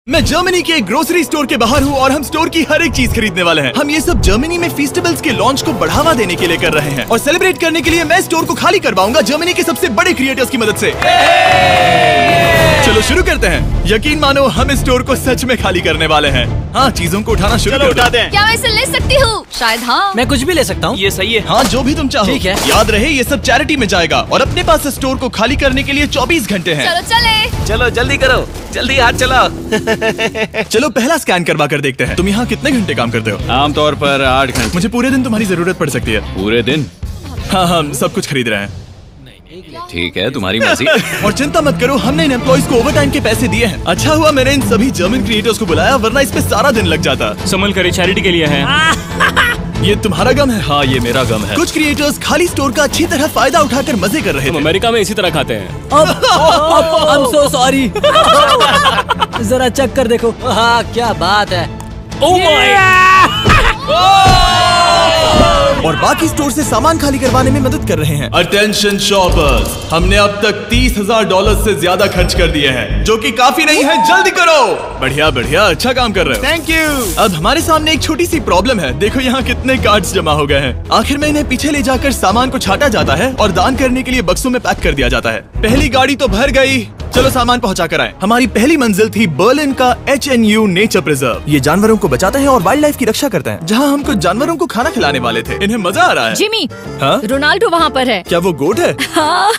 मैं जर्मनी के एक ग्रोसरी स्टोर के बाहर हूँ और हम स्टोर की हर एक चीज खरीदने वाले हैं। हम ये सब जर्मनी में फेस्टिवल्स के लॉन्च को बढ़ावा देने के लिए कर रहे हैं और सेलिब्रेट करने के लिए मैं स्टोर को खाली करवाऊंगा जर्मनी के सबसे बड़े क्रिएटर्स की मदद से। चलो शुरू करते हैं। यकीन मानो हम इस स्टोर को सच में खाली करने वाले हैं। हाँ, चीजों को उठाना शुरू कर दें। क्या मैं इसे ले सकती हूँ? शायद हाँ। मैं कुछ भी ले सकता हूँ। ये सही है। हाँ, जो भी तुम चाहो। ठीक है। याद रहे ये सब चैरिटी में जाएगा और अपने पास स्टोर को खाली करने के लिए 24 घंटे हैं। चलो चले। चलो जल्दी करो, जल्दी हाथ चलाओ। चलो पहला स्कैन करवा कर देखते हैं। तुम यहाँ कितने घंटे काम करते हो? आमतौर पर 8 घंटे। मुझे पूरे दिन तुम्हारी जरूरत पड़ सकती है। पूरे दिन? हाँ, हम सब कुछ खरीद रहे हैं। ठीक है, तुम्हारी मर्जी। और चिंता मत करो, हमने इन एम्प्लॉइज को ओवर टाइम के पैसे दिए हैं। अच्छा हुआ मैंने इन सभी जर्मन क्रिएटर्स को बुलाया, वरना इस पे सारा दिन लग जाता। संभल कर चैरिटी के लिए है। ये तुम्हारा गम है? हाँ, ये मेरा गम है। कुछ क्रिएटर्स खाली स्टोर का अच्छी तरह फायदा उठाकर मजे कर रहे हम थे। अमेरिका में इसी तरह खाते हैं। I'm so sorry। जरा चेक कर देखो। हाँ, क्या बात है। Oh my! और बाकी स्टोर से सामान खाली करवाने में मदद कर रहे हैं। अटेंशन शॉपर्स, हमने अब तक $30,000 से ज्यादा खर्च कर दिए हैं, जो कि काफी नहीं है। जल्दी करो। बढ़िया बढ़िया, अच्छा काम कर रहे हो। Thank you. अब हमारे सामने एक छोटी सी प्रॉब्लम है। देखो यहाँ कितने कार्ड्स जमा हो गए हैं। आखिर में इन्हें पीछे ले जाकर सामान को छाटा जाता है और दान करने के लिए बक्सों में पैक कर दिया जाता है। पहली गाड़ी तो भर गई। चलो सामान पहुंचा कर आए। हमारी पहली मंजिल थी बर्लिन का HNU नेचर प्रिजर्व। ये जानवरों को बचाते हैं और वाइल्ड लाइफ की रक्षा करते हैं। जहाँ हम कुछ जानवरों को खाना खिलाने वाले थे। इन्हें मजा आ रहा है। जिमी, हाँ? रोनाल्डो वहाँ पर है। क्या वो गोट है? हाँ।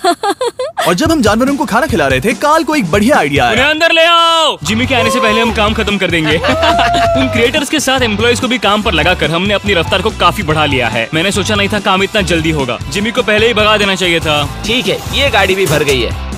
और जब हम जानवरों को खाना खिला रहे थे, कार्ल को एक बढ़िया आइडिया उन्हें आया। अंदर ले आओ। जिमी के आने से पहले हम काम खत्म कर देंगे। उन क्रिएटर्स के साथ एम्प्लॉइज को भी काम पर लगाकर हमने अपनी रफ्तार को काफी बढ़ा लिया है। मैंने सोचा नहीं था काम इतना जल्दी होगा। जिमी को पहले ही भगा देना चाहिए था। ठीक है, ये गाड़ी भी भर गई है।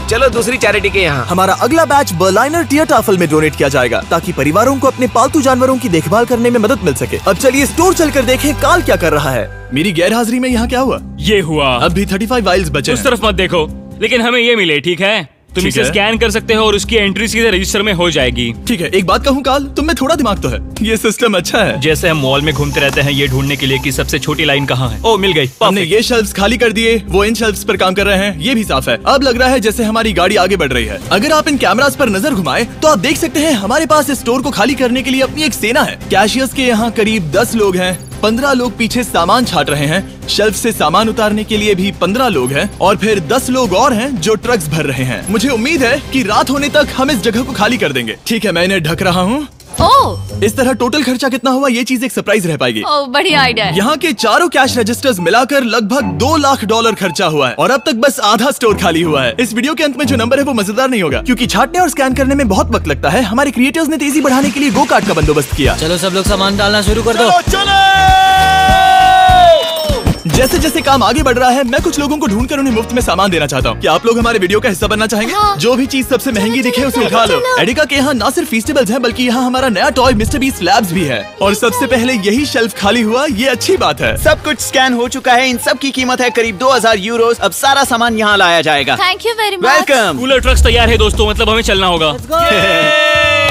चलो दूसरी चैरिटी के यहाँ। हमारा अगला बैच बर्लिनर टियरटाफल में डोनेट किया जाएगा, ताकि परिवारों को अपने पालतू जानवरों की देखभाल करने में मदद मिल सके। अब चलिए स्टोर चलकर देखें कार्ल क्या कर रहा है। मेरी गैर हाजिरी में यहाँ क्या हुआ? ये हुआ। अब भी 35 वाइल्स बचे उस हैं। तरफ मत देखो, लेकिन हमें ये मिले। ठीक है, तुम ठीक इसे है। स्कैन कर सकते हो और उसकी एंट्री सीधे रजिस्टर में हो जाएगी। ठीक है, एक बात कहूँ कार्ल, तुम में थोड़ा दिमाग तो है। ये सिस्टम अच्छा है। जैसे हम मॉल में घूमते रहते हैं ये ढूंढने के लिए कि सबसे छोटी लाइन कहाँ है। ओ, मिल गई। हमने ये शेल्फ्स खाली कर दिए, वो इन शेल्फ्स पर काम कर रहे हैं। ये भी साफ है। अब लग रहा है जैसे हमारी गाड़ी आगे बढ़ रही है। अगर आप इन कैमरास पर नजर घुमाएं, तो आप देख सकते हैं हमारे पास इस स्टोर को खाली करने के लिए अपनी एक सेना है। कैशियर्स के यहाँ करीब 10 लोग हैं। 15 लोग पीछे सामान छाट रहे हैं। शेल्फ से सामान उतारने के लिए भी 15 लोग हैं और फिर 10 लोग और हैं जो ट्रक्स भर रहे हैं। मुझे उम्मीद है कि रात होने तक हम इस जगह को खाली कर देंगे। ठीक है, मैं इन्हें ढक रहा हूँ। ओह, इस तरह टोटल खर्चा कितना हुआ, ये चीज एक सरप्राइज रह पाएगी। ओह, बढ़िया आइडिया है। यहाँ के चारों कैश रजिस्टर्स मिलाकर लगभग $2 लाख खर्चा हुआ है और अब तक बस आधा स्टोर खाली हुआ है। इस वीडियो के अंत में जो नंबर है वो मजेदार नहीं होगा, क्योंकि छाटने और स्कैन करने में बहुत वक्त लगता है। हमारे क्रिएटर्स ने तेजी बढ़ाने के लिए गो कार्ट का बंदोबस्त किया। चलो सब लोग सामान डालना शुरू कर दो। जैसे जैसे काम आगे बढ़ रहा है, मैं कुछ लोगों को ढूंढकर उन्हें मुफ्त में सामान देना चाहता हूँ। क्या आप लोग हमारे वीडियो का हिस्सा बनना चाहेंगे? हाँ। जो भी चीज सबसे महंगी दिखे उसे उठा लो। एडिका के यहाँ न सिर्फ फेस्टिवल्स हैं, बल्कि यहाँ हमारा नया टॉय मिस्टर बीस्ट लैब्स भी है। और सबसे पहले यही शेल्फ खाली हुआ, ये अच्छी बात है। सब कुछ स्कैन हो चुका है। इन सब की कीमत है करीब 2000 यूरोस। अब सारा सामान यहाँ लाया जाएगा। Thank you very much. Welcome. Cooler trucks तैयार है दोस्तों, मतलब हमें चलना होगा।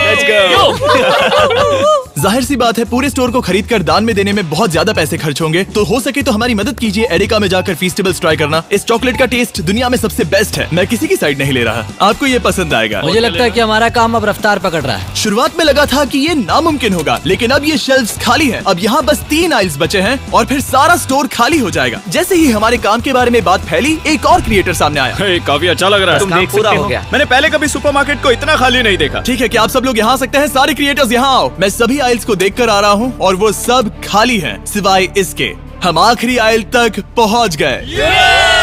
Let's go. जाहिर सी बात है, पूरे स्टोर को खरीद कर दान में देने में बहुत ज्यादा पैसे खर्च होंगे, तो हो सके तो हमारी मदद कीजिए। एडिका में जाकर फेस्टिवल्स ट्राई करना। इस चॉकलेट का टेस्ट दुनिया में सबसे बेस्ट है। मैं किसी की साइड नहीं ले रहा, आपको ये पसंद आएगा। मुझे लगता है कि हमारा काम अब रफ्तार पकड़ रहा है। शुरुआत में लगा था कि ये नामुमकिन होगा, लेकिन अब ये शेल्फ्स खाली हैं। अब यहाँ बस 3 आइल्स बचे हैं और फिर सारा स्टोर खाली हो जाएगा। जैसे ही हमारे काम के बारे में बात फैली, एक और क्रिएटर सामने आया। हे, काफी अच्छा लग रहा है। तुम काम देख पूरा सकते हो हो। गया। मैंने पहले कभी सुपरमार्केट को इतना खाली नहीं देखा। ठीक है, क्या आप सब लोग यहाँ आ सकते हैं? सारे क्रिएटर्स यहाँ आओ। मैं सभी आइल्स को देखकर आ रहा हूँ और वो सब खाली हैं, सिवाय इसके। हम आखिरी आइल तक पहुँच गए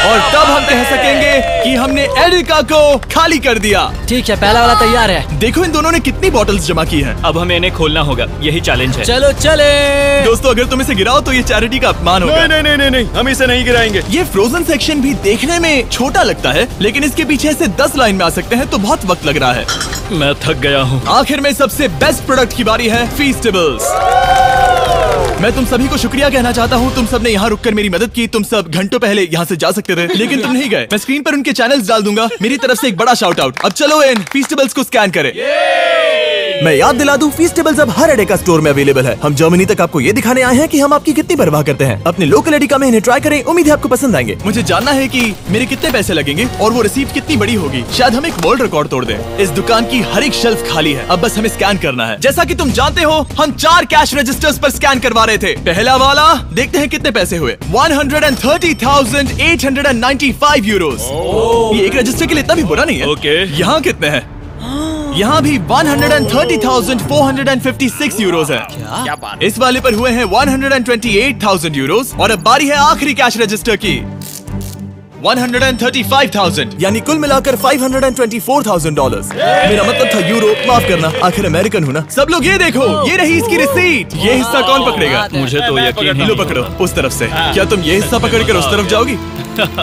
और तब हम कह सकेंगे कि हमने एडिका को खाली कर दिया। ठीक है, पहला वाला तैयार है। देखो इन दोनों ने कितनी बॉटल्स जमा की हैं। अब हमें इन्हें खोलना होगा, यही चैलेंज है। चलो चले। दोस्तों, अगर तुम इसे गिराओ तो ये चैरिटी का अपमान होगा। नहीं, हम इसे नहीं गिराएंगे। ये फ्रोजन सेक्शन भी देखने में छोटा लगता है, लेकिन इसके पीछे से 10 लाइन में आ सकते हैं, तो बहुत वक्त लग रहा है। मैं थक गया हूँ। आखिर में सबसे बेस्ट प्रोडक्ट की बारी है, फेस्टिवल्स। मैं तुम सभी को शुक्रिया कहना चाहता हूँ। तुम सब ने यहाँ रुककर मेरी मदद की। तुम सब घंटों पहले यहाँ से जा सकते थे, लेकिन तुम नहीं गए। मैं स्क्रीन पर उनके चैनल्स डाल दूंगा। मेरी तरफ से एक बड़ा शाउट आउट। अब चलो इन फेस्टिवल्स को स्कैन करें। मैं याद दिला दूं, फीस्टेबल्स अब हर एडेका स्टोर में अवेलेबल है। हम जर्मनी तक आपको ये दिखाने आए हैं कि हम आपकी कितनी परवाह करते हैं। अपने लोकल एडेका में इन्हें ट्राई करें, उम्मीद है आपको पसंद आएंगे। मुझे जानना है कि मेरे कितने पैसे लगेंगे और वो रिसीप्ट कितनी बड़ी होगी। शायद हम एक वर्ल्ड रिकॉर्ड तोड़ दें। इस दुकान की हर एक शेल्फ खाली है, अब बस हमें स्कैन करना है। जैसा कि तुम जानते हो, हम 4 कैश रजिस्टर्स पर स्कैन करवा रहे थे। पहला वाला, देखते हैं कितने पैसे हुए। 130,895 यूरोस। ये एक रजिस्टर के लिए इतना भी बुरा नहीं है। ओके। यहाँ कितने हैं? यहाँ भी 130,456 यूरोस है। क्या बात। इस वाले पर हुए हैं 128,000 यूरोस। और अब बारी है आखिरी कैश रजिस्टर की, 135,000, यानी कुल मिलाकर $524,000। मेरा मतलब था यूरो, माफ करना, आखिर अमेरिकन हूँ ना। सब लोग ये देखो, ये रही इसकी रिसीट। ये हिस्सा कौन पकड़ेगा? मुझे तो यकीन लो पकड़ो, उस तरफ से। क्या तुम ये हिस्सा पकड़कर उस तरफ जाओगी?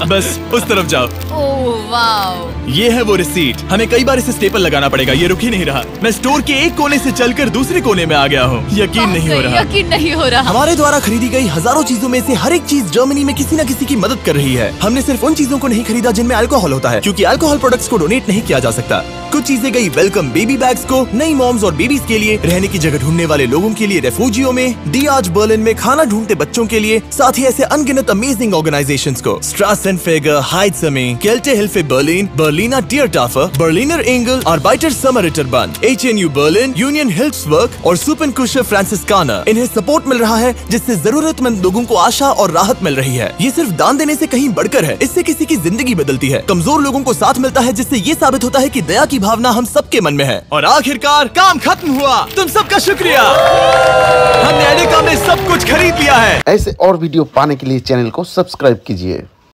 बस उस तरफ जाओ। Oh wow. ये है वो रिसीट। हमें कई बार इसे स्टेपल लगाना पड़ेगा, ये रुक ही नहीं रहा। मैं स्टोर के एक कोने से चलकर दूसरे कोने में आ गया हूँ। यकीन नहीं हो रहा। यकीन नहीं हो रहा। हमारे द्वारा खरीदी गई हजारों चीजों में से हर एक चीज जर्मनी में किसी न किसी की मदद कर रही है। हमने सिर्फ उन चीजों को नहीं खरीदा जिनमें अल्कोहल होता है, क्योंकि अल्कोहल प्रोडक्ट्स को डोनेट नहीं किया जा सकता। कुछ चीजें गई वेलकम बेबी बैग्स को, नई मॉम्स और बेबीज के लिए, रहने की जगह ढूंढने वाले लोगों के लिए रेफ्यूजियों में, डियाज बर्लिन में खाना ढूंढते बच्चों के लिए, साथ ही ऐसे अनगिनत अमेजिंग ऑर्गेनाइजेशंस को, स्ट्रासेनफेगर, हाइट्समे, Kältehilfe Berlin, Berliner Tiertafel, Berliner Engel, Arbeiter Samariterbund, HNU Berlin, Union Hilfswerk और सुपनकुशर फ्रांसिस्काना। इन्हें सपोर्ट मिल रहा है, जिससे जरूरतमंद लोगों को आशा और राहत मिल रही है। ये सिर्फ दान देने से कहीं बढ़कर है, इससे किसी की जिंदगी बदलती है। कमजोर लोगों को साथ मिलता है, जिससे ये साबित होता है कि दया की भावना हम सबके मन में है। और आखिरकार काम खत्म हुआ। तुम सबका शुक्रिया। हमने एडेका में सब कुछ खरीद लिया है। ऐसे और वीडियो पाने के लिए चैनल को सब्सक्राइब कीजिए।